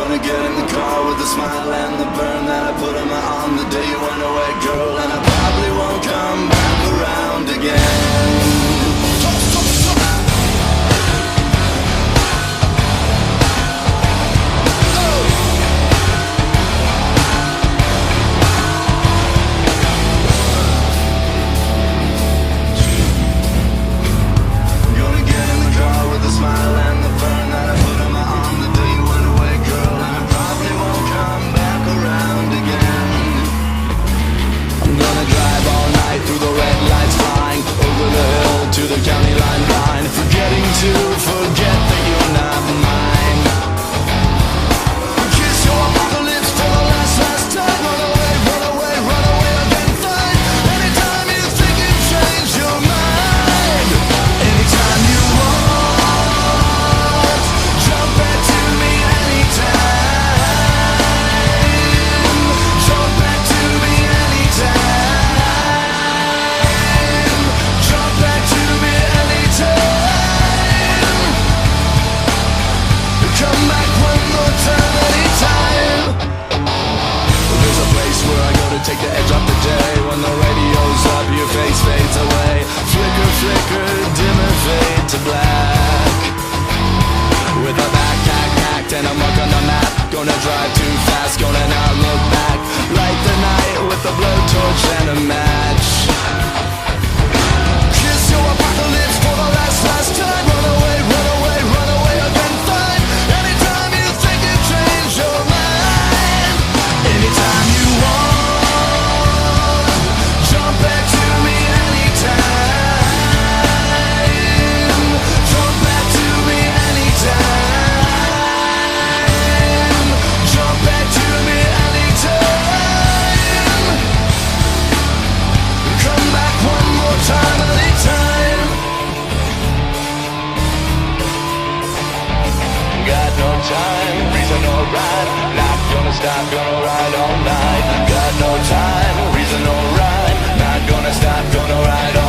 gonna get in the car with the smile and the burn that I put on my arm the day you went away, girl. And I probably won't come back around again. Take the edge off the day. When the radio's up, your face fades away. Flicker, flicker, dim and fade to black. With a backpack packed and a mark on the map. Gonna drive too fast, gonna not look back. Light the night with a blowtorch and a match. Kiss your apocalypse for the last time. Run away, run away, run away again, fine. Anytime you think you change your mind. Anytime you want. Stop, gonna ride all night. Got no time, reason or rhyme. Not gonna stop, gonna ride all night.